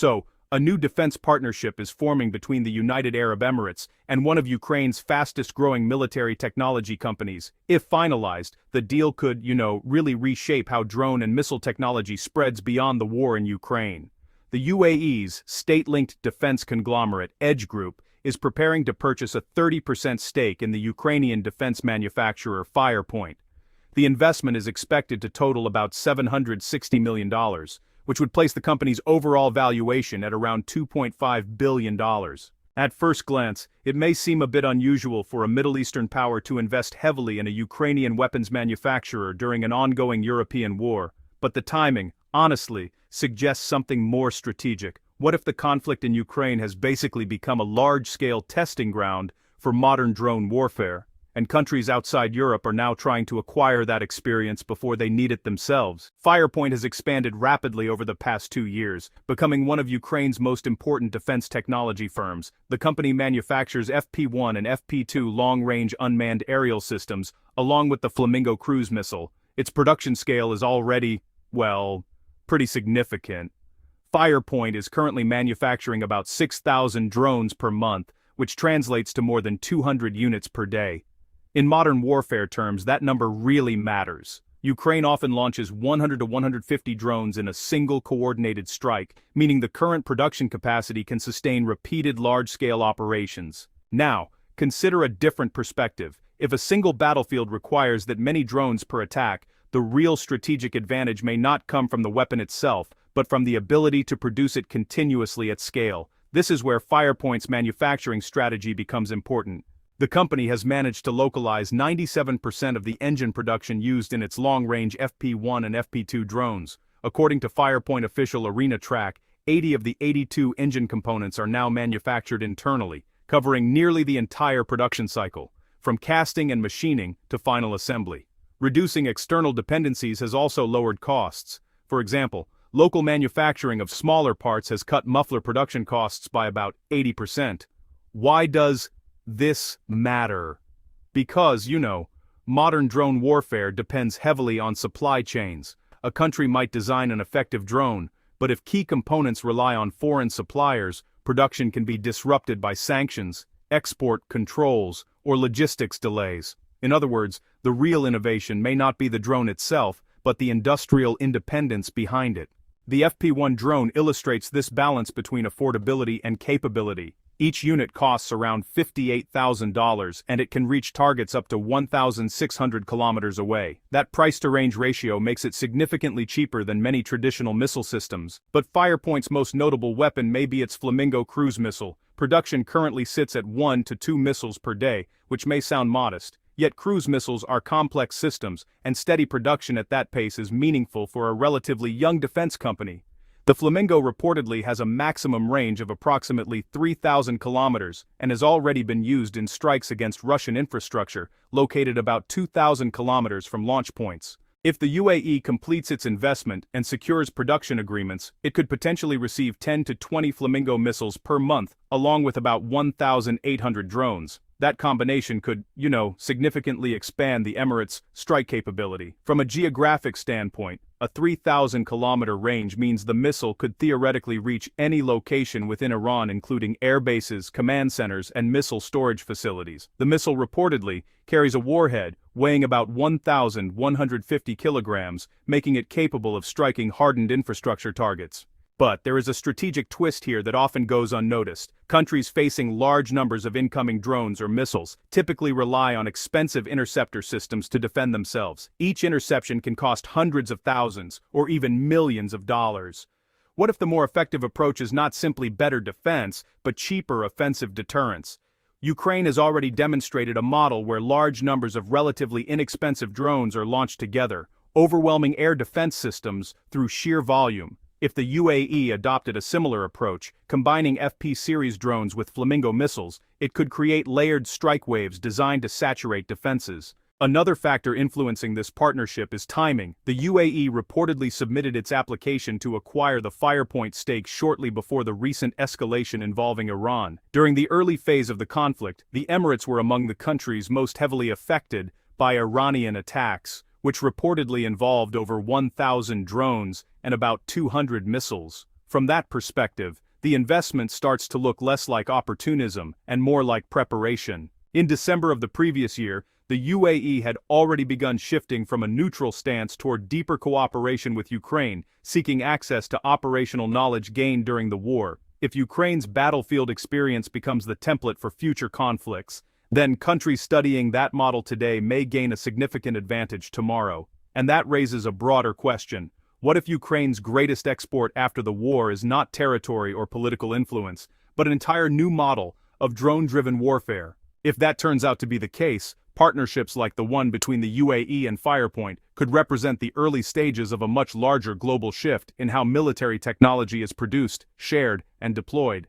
So, a new defense partnership is forming between the United Arab Emirates and one of Ukraine's fastest-growing military technology companies. If finalized, the deal could, really reshape how drone and missile technology spreads beyond the war in Ukraine. The UAE's state-linked defense conglomerate, Edge Group, is preparing to purchase a 30% stake in the Ukrainian defense manufacturer Firepoint. The investment is expected to total about $760 million, which would place the company's overall valuation at around $2.5 billion. At first glance, it may seem a bit unusual for a Middle Eastern power to invest heavily in a Ukrainian weapons manufacturer during an ongoing European war, but the timing, honestly, suggests something more strategic. What if the conflict in Ukraine has basically become a large-scale testing ground for modern drone warfare, and countries outside Europe are now trying to acquire that experience before they need it themselves? Firepoint has expanded rapidly over the past 2 years, becoming one of Ukraine's most important defense technology firms. The company manufactures FP1 and FP2 long-range unmanned aerial systems, along with the Flamingo cruise missile. Its production scale is already, pretty significant. Firepoint is currently manufacturing about 6,000 drones per month, which translates to more than 200 units per day. In modern warfare terms, that number really matters. Ukraine often launches 100 to 150 drones in a single coordinated strike, meaning the current production capacity can sustain repeated large-scale operations. Now, consider a different perspective. If a single battlefield requires that many drones per attack, the real strategic advantage may not come from the weapon itself, but from the ability to produce it continuously at scale. This is where Firepoint's manufacturing strategy becomes important. The company has managed to localize 97% of the engine production used in its long-range FP1 and FP2 drones. According to Firepoint official Arena Track, 80 of the 82 engine components are now manufactured internally, covering nearly the entire production cycle, from casting and machining to final assembly. Reducing external dependencies has also lowered costs. For example, local manufacturing of smaller parts has cut muffler production costs by about 80%. Why does this matter? Because, modern drone warfare depends heavily on supply chains. A country might design an effective drone, but if key components rely on foreign suppliers, production can be disrupted by sanctions, export controls, or logistics delays. In other words, the real innovation may not be the drone itself, but the industrial independence behind it. The FP1 drone illustrates this balance between affordability and capability. Each unit costs around $58,000, and it can reach targets up to 1,600 kilometers away. That price-to-range ratio makes it significantly cheaper than many traditional missile systems. But Firepoint's most notable weapon may be its Flamingo cruise missile. Production currently sits at 1 to 2 missiles per day, which may sound modest. Yet cruise missiles are complex systems, and steady production at that pace is meaningful for a relatively young defense company. The Flamingo reportedly has a maximum range of approximately 3,000 kilometers and has already been used in strikes against Russian infrastructure, located about 2,000 kilometers from launch points. If the UAE completes its investment and secures production agreements, it could potentially receive 10 to 20 Flamingo missiles per month, along with about 1,800 drones. That combination could, significantly expand the Emirates' strike capability. From a geographic standpoint, a 3,000-kilometer range means the missile could theoretically reach any location within Iran, including air bases, command centers, and missile storage facilities. The missile reportedly carries a warhead weighing about 1,150 kilograms, making it capable of striking hardened infrastructure targets. But there is a strategic twist here that often goes unnoticed. Countries facing large numbers of incoming drones or missiles typically rely on expensive interceptor systems to defend themselves. Each interception can cost hundreds of thousands or even millions of dollars. What if the more effective approach is not simply better defense, but cheaper offensive deterrence? Ukraine has already demonstrated a model where large numbers of relatively inexpensive drones are launched together, overwhelming air defense systems through sheer volume. If the UAE adopted a similar approach, combining FP series drones with Flamingo missiles, it could create layered strike waves designed to saturate defenses. Another factor influencing this partnership is timing. The UAE reportedly submitted its application to acquire the Firepoint stake shortly before the recent escalation involving Iran. During the early phase of the conflict, the Emirates were among the countries most heavily affected by Iranian attacks, which reportedly involved over 1,000 drones and about 200 missiles. From that perspective, the investment starts to look less like opportunism and more like preparation. In December of the previous year, the UAE had already begun shifting from a neutral stance toward deeper cooperation with Ukraine, seeking access to operational knowledge gained during the war. If Ukraine's battlefield experience becomes the template for future conflicts, then countries studying that model today may gain a significant advantage tomorrow. And that raises a broader question. What if Ukraine's greatest export after the war is not territory or political influence, but an entire new model of drone-driven warfare? If that turns out to be the case, partnerships like the one between the UAE and Firepoint could represent the early stages of a much larger global shift in how military technology is produced, shared, and deployed.